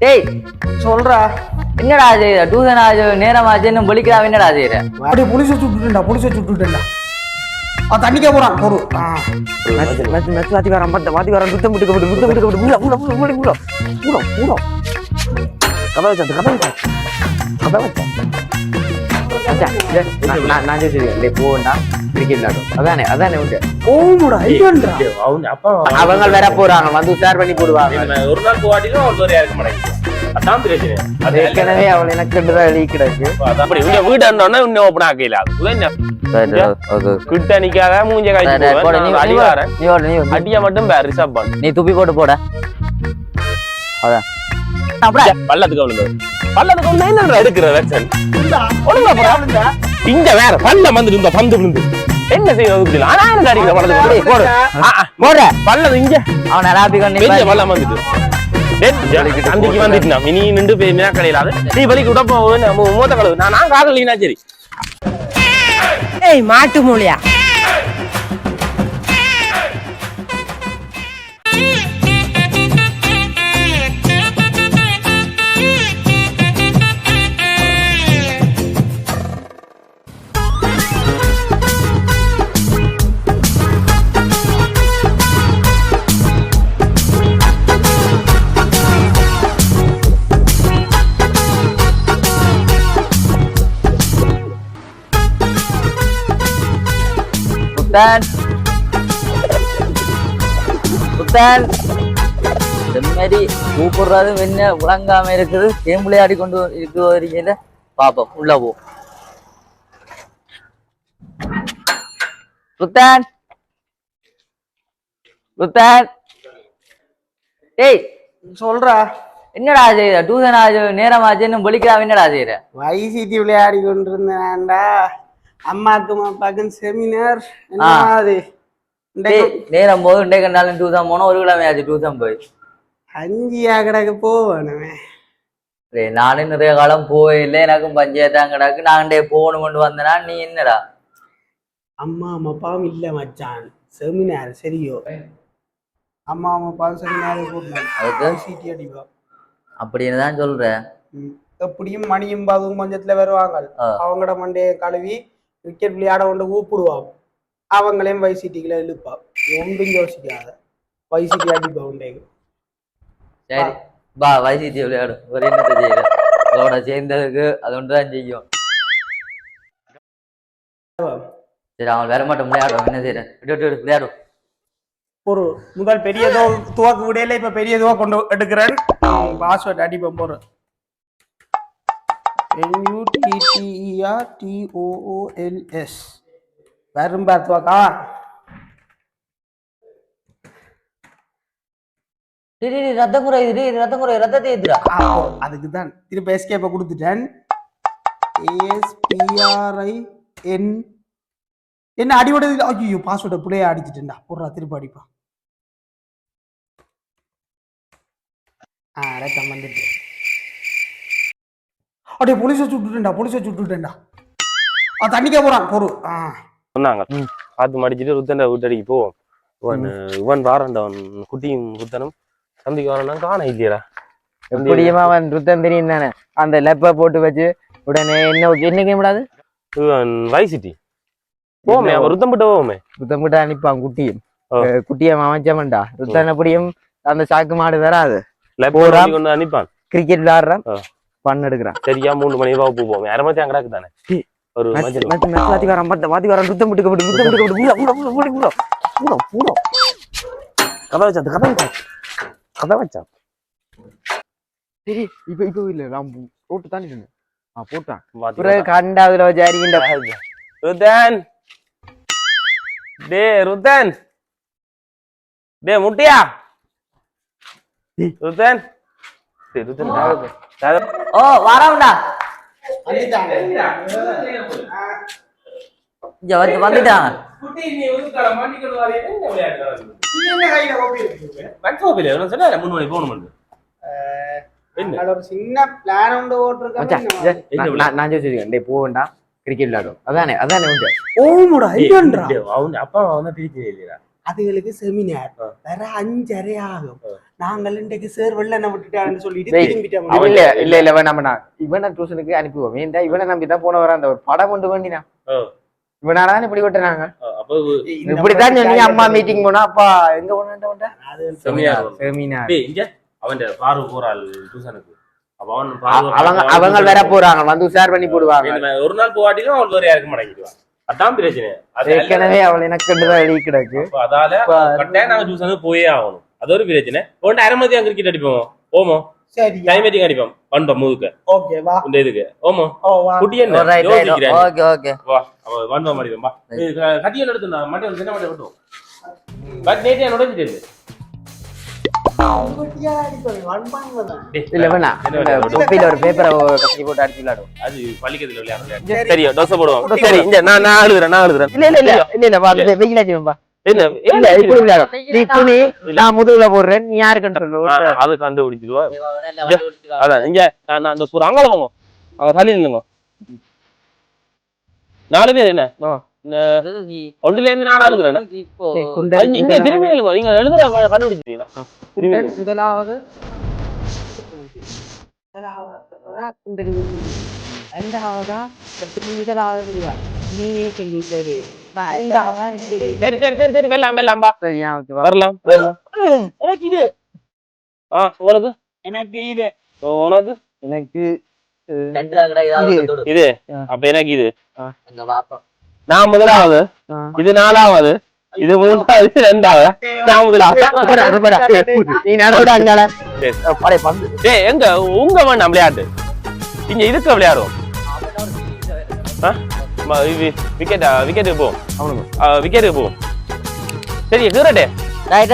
டேய் சொல்றா என்னடா அது டியூஷன் ஆச்சு நேரம் ஆச்சுன்னு பலிக்கிறா என்னடா செய்யற அப்படியே புளிச சுட்டுட்டேன்டா தண்ணிக்கே போறான் பொறு வாத்தி வரான் வாத்தி வரான் சுத்தம் முட்டுக்கப்பட்டு கதை வச்சா நான் சொல்லிருக்கேன் போவேண்டா கிரிக்கெட் விளையாடும் அதானே உண்டு அவங்க வேற போறாங்க வந்து ஷேர் பண்ணி போடுவாங்க ஒரு நாள் போவாட்டிலும் ஒரு வேற இருக்க மாட்டேங்குது அதான் பிரச்சனை அது ஏற்கனவே அவள் எனக்கு எழுதி கிடக்கு அப்படி உங்க வீடு இருந்தோன்னா இன்னும் ஓப்பன் ஆக்கல கிட்ட நிக்காத மூஞ்ச காய்ச்சி அடிவாரன் அடியா மட்டும் ரிசர்வ் பண்ணு நீ துப்பி போட்டு போட அதான் பள்ளத்துக்கு வந்து என்ன எடுக்கிற வேக்சன் இங்க வேற பள்ளம் வந்து இந்த பந்து விழுந்து என்ன செய்யணும் ஆனா எனக்கு அடிக்கிற பள்ளத்துக்கு போடு பள்ளம் இங்க அவன் அராபிகன் பள்ளம் வந்துட்டு அன்றைக்கு வந்துட்டு இனி நின்று போய் கடையிலாது நீ பலிக்கு உடப்போ மூத்த கழுவு நான் காதலினா சரி ஏய் மாட்டு மூலியா மாதிரி கூப்பிடுறது என்ன விளங்காம இருக்குது கேம் விளையாடி கொண்டு இருக்கிற பாப்போம் உள்ள போ சுத்தான் டேய் சொல்றா என்னடா செய்யற டியூஷன் ஆச்சு நேரம் ஆச்சுன்னு பலிக்கிறா என்னடா செய்யற வைசிட்டி விளையாடி கொண்டிருந்தேன்டா அம்மாக்கும் அப்பாக்கும் செமினார் நேரம் போது இன்றைக்கு நாளும் டியூஷன் போனோம் ஒரு கிழமை ஆச்சு டியூஷன் போய் 5 கிடக்கு போவேணுமே நானும் நிறைய காலம் போயில்லை எனக்கும் பஞ்சாயத்தான் கிடக்கு நான் போகணும் கொண்டு வந்தனா நீ என்னடா அம்மா அப்பாவும் இல்ல மச்சான் செமினார் சரியோ அம்மா அப்பாவும் செமினார் போட்டு அடிப்பா அப்படின்னு தான் சொல்றேன் எப்படியும் மணியும் பாதும் கொஞ்சத்துல வருவாங்க அவங்களோட மண்டைய கழுவி கிரிக்கெட் விளையாட கொண்டு கூப்பிடுவான் அவங்களையும் வைசிட்டிகளை இழுப்பா ஒன்றும் யோசிக்காத வைசிட்டி அடிப்பா உண்டேக்கு சரி பா வைசிட்டி விளையாடும் ஒரு என்னத்தை செய்யற அதோட சேர்ந்ததுக்கு அது ஒன்றுதான் செய்யும் சரி அவன் வர மாட்டோம் விளையாடும் என்ன செய்யறேன் விளையாடும் ஒரு முதல் பெரிய துவாக்கு விடையில இப்ப பெரிய துவா கொண்டு எடுக்கிறேன் பாஸ்வேர்ட் அடிப்பேன் போறேன் NUTTERTOOLS வரும் பார்த்துவாக்கா ரத்தம் குறை ரத்தத்தை ஏத்துறா அதுக்குதான் திருப்ப எஸ்கேப்ப கொடுத்துட்டேன் ASPRIN என்ன அடிபடுது ஐயோ பாஸ்வேர்டை பிள்ளைய அடிச்சுட்டேன்டா போடுறா திருப்ப அடிப்பா ரத்தம் வந்துட்டு அப்படியே புளிச சுட்டுட்டேன்டா தண்ணிக்கே போறான் பொறு சொன்னாங்க பார்த்து மடிச்சுட்டு ருத்தண்ட வீட்டடிக்கு போவோம் இவன் வாரண்டவன் குட்டியும் குத்தனும் தம்பிக்கு வரணும் காண இல்லையடா எப்படியுமா அவன் ருத்தம் தெரியும் தானே அந்த லெப்ப போட்டு வச்சு உடனே என்ன கேம் விடாது வைசிட்டி போமே அவன் ருத்தம்பிட்ட போவோமே ருத்தம்பிட்ட அனுப்பான் குட்டியை அமைச்சவன்டா ருத்தன் எப்படியும் அந்த சாக்கு மாடு வராது கொண்டு அனுப்பான் கிரிக்கெட் விளையாடுறான் பண்ண எடுக்கிறான் சரியா 3 மணி வகுப்பு போவோம் யாரமாத்தி அங்கடாக்கு தானே ஒரு வாத்தி வரான் ருத்தம் முட்டுக்கப்பட்டு கதை வச்சா சரி இப்ப இல்ல நான் போட்டு தானே போட்டான் கண்டாதுல வச்சு ருத்தன் ருத்தன் முட்டியா ருத்தன் ஓ வரவுண்டா வந்துட்டாங்க சின்ன பிளான் உண்டு நான் சொல்லிருக்கேன் போவேண்டா கிரிக்கெட் விளையாடும் அதானே உண்டு அப்பா வந்து பிரிச்சு இல்லையா அதுகளுக்கு செமினார் வேற 5:30 ஆகும். நாங்கள் இன்றைக்கு சார் வெள்ளனை விட்டுட்டான்னு சொல்லிட்டு திரும்பிட்டோம். இல்ல நம்ம இவனை டியூஷனுக்கு அனுப்புவோம். ஏன்டா இவனை நம்பிதான் போன வர அந்த ஒரு படம் கொண்டு வேண்டினா இவனாலதான் இப்படி விட்டுறாங்க. இப்படித்தான் சொன்னீங்க அம்மா மீட்டிங் போனா அப்பா எங்க போனா செமினார் அவன் பாரு போறாள் டியூஷனுக்கு. அவங்க வேற போறாங்க வந்து ஷேர் பண்ணி போடுவாங்க. ஒரு நாள் போவாட்டிலும் அவள் வேற யாருக்கும் மடங்கிடுவான். அதான் பிரச்சனை. ஏற்கனவே அவள் எனக்கு எழுதி கிடக்கு. அதால கட்டாயம் நாங்க டியூஷனுக்கு போயே ஆகணும். அது ஒரு பிரச்சனை. ஒன்று அரை மதியம் கிரிக்கெட் அடிப்போம் ஓமோ. சரி டைம் மேட்டிங் அடிப்போம் வந்தோம் முதுக்க. ஓகே வா இந்த இதுக்கு ஓமோ குட்டி என்ன ஓகே ஓகே வா வந்தோம் அடிப்போம் வா. கட்டியல் எடுத்து நான் மட்டும் சின்ன மட்டும் கட்டுவோம். பட் நேற்று என்னோட தெரியுது இல்ல வேணா தொப்பில ஒரு பேப்பரை கட்டி போட்டு அடிச்சு விளையாடும். அது பள்ளிக்கத்துல விளையாடுறேன். தெரியும் டோசை போடுவோம். சரி இங்க நான் எழுதுறேன். இல்ல வெயிலாச்சுப்பா. இல்ல இப்படி விளையாடும். நீ துணி நான் முதுகுல போடுறேன். நீ யாரு கண்டுருவா அது கண்டுபிடிச்சிடுவா. அதான் இங்க நான் அந்த ஒரு அங்கால போங்க. அவங்க தள்ளி நில்லுங்க. 4 பேர் என்ன ஒன்றுல இருந்து 4 எழுதுறேன். இங்க திரும்பி எழுதுங்க. நீங்க எழுதுற கண்டுபிடிச்சிட்டீங்களா? முதலாவது இது அப்ப எனக்கு இது நான் முதலாவது இது 4வது இது 2வது நான் முதலாவது நீ நடோட அங்கால எங்க உங்க வேண்டாம் விளையாட்டு இங்க இதுக்கு விளையாடுவோம். விக்கெட்டுக்கு போவோம். விக்கெட்டுக்கு போவோம். சரி கீரட்டே ரைட்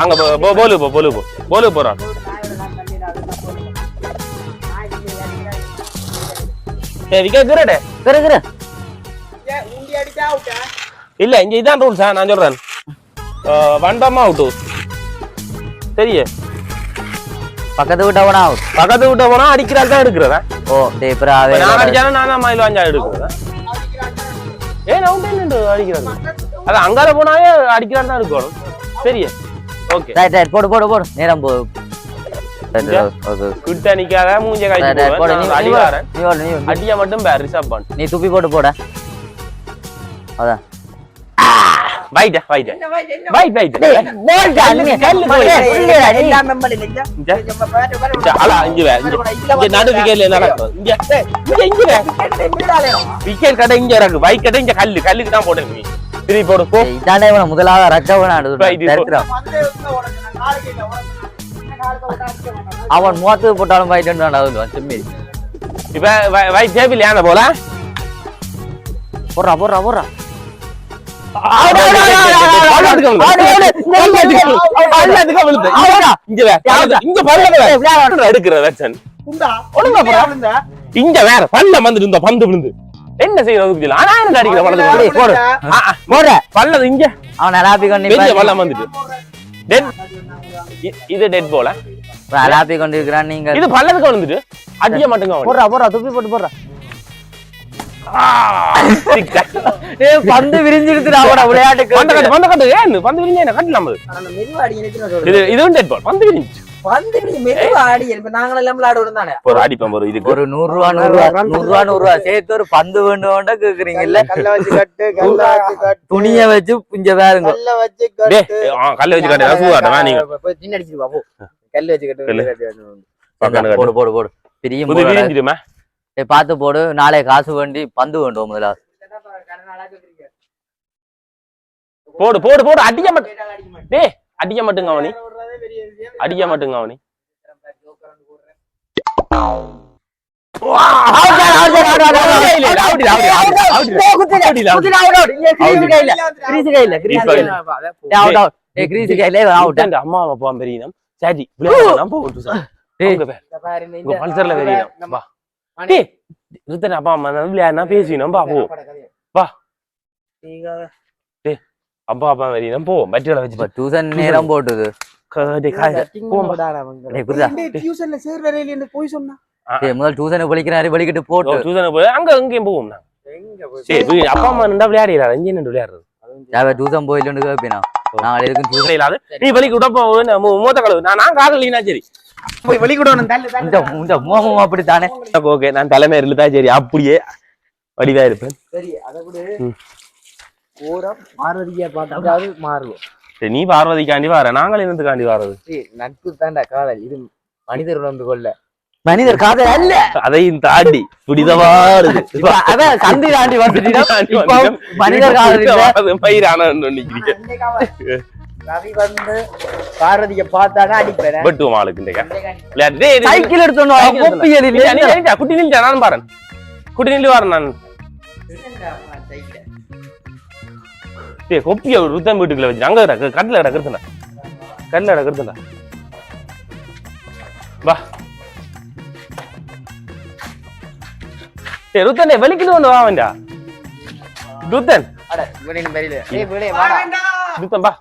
அங்க போலு போறான். இல்ல இங்க இதான் ரூல்ஸ் நான் சொல்றேன். வண்டமா அவுட்டு சரியே. பக்கத்து விட்ட போனா அடிக்கிறாள் தான் எடுக்கிறதா. ஓ நான் அடிச்சாலும் நான் மயில் வாஞ்சா எடுக்கிறதா. ஏன் அவுட் என்ன அடிக்கிறது? அது அங்கால போனாவே அடிக்கிறாள் தான் எடுக்கணும். சரியே ஓகே ரைட் போடு நேரம் போ. கிட்ட நிக்காத மூஞ்ச காய்ச்சி அடிவாரன் அடியா மட்டும் பேர் ரிசர்வ் பண்ணு. நீ துப்பி போட்டு போட. அதான் வைட் நடு விக்கெட்ல நடக்கும். விக்கெட் கடை இங்க இருக்கு. வைட் கடை இங்க கல்லுக்கு தான் போட்டு நீ திருப்பி போடு போ. இதானே முதலாவது ரச்சவனா அவன் மூத்து போட்டாலும் வைட் இப்ப வைட் ஜேபில் ஏன போல போடுறா இங்க வேற பல்ல வந்துட்டு இந்த பந்து விழுந்து என்ன செய்யறது? ஆனா அடிக்கிற பல்லது இங்க அவன் அலாப்பி கொண்டு பல்லம் வந்துட்டு இது டெட் போல அலாப்பி கொண்டு இருக்கிறான். நீங்க இது பல்லதுக்கு வந்துட்டு அடிக்க மாட்டேங்க. போடுறா துப்பி போட்டு போடுறா. பந்து விரிஞ்சிருச்சு விளையாட்டுக்கு. பந்து விரிஞ்சா என்ன கட்டலாம். இதுவும் டெட் பால். பந்து விரிஞ்சு ஒரு அடிப்பம் ஒரு இதுக்கு ஒரு 100 ரூபா சேர்த்து ஒரு பந்து வேண்டும்டா கேக்குறீங்கல்ல. துணிய வச்சு இங்க வேறுங்க கல்ல வச்சு கட்டு நீங்க போடு பெரிய பாத்து போடு. நாளை காசு வேண்டி பந்து வேண்டும் முதல்ல போடு அடிக்க மாட்டேன். அடிக்க மாட்டுங்க அவனி அம்மா அப்பா பெரியனம் சரி பல்சர்ல பெரியனம் அப்பா அம்மா பேசினோம் பா போ வா அப்பா அப்பா வெறினம் போ பட்டியல வச்சு டியூஷன் நேரம் போட்டுது. டியூஷன்ல சேர் வரையில போய் சொன்னா முதல் டியூஷனுக்கு படிக்கிறாரு வெளிக்கிட்டு போட்டு டியூஷனுக்கு போய் அங்க எங்கேயும் போவோம். சரி அப்பா அம்மா நின்றா விளையாடுறாரு அஞ்சு நின்று விளையாடுறது டியூசன் போயிட்டு கேட்பேனா நான் இருக்கும் டியூசன் இல்லாத நீ வெளிக்கு விடப்போ மூத்த கழுவு நான் காதலினா சரி போய் வெளிக்கூடணும் இந்த மோகம் அப்படித்தானே ஓகே நான் தலைமை இருந்தா சரி அப்படியே வடிவா இருப்பேன் சரி அதை விட ஓரம் பார்வதியை பார்த்தாலும் மாறுவோம் சரி நீ பார்வதிக்காண்டி வர நாங்கள் என்னத்துக்காண்டி வர்றது நட்பு தாண்டா காதல் இது மனிதர் உணர்ந்து கொள்ள மனிதர் காதல் அல்ல அதையும் தாண்டி புனிதமானது அதான் சந்தி தாண்டி வந்துட்டீங்கன்னா மனிதர் காதல் மயிரானு ரவி வந்து பார்வதியை பார்த்தாங்க அடிப்பேன் வெட்டுவோம் ஆளுக்கு சைக்கிள் எடுத்து குட்டி நின்று நான் பாரு குட்டி நின்று வரேன் நான் கொப்பிய ருத்தம் வீட்டுக்குள்ள வச்சு அங்க கட்டில கிடக்குறதுண்டா கட்டில கிடக்குறதுண்டா வா ருத்தன் வெளிக்கிட்டு ஒண்ணு வா வேண்டா ருத்தன் வெளியில ருத்தன் வா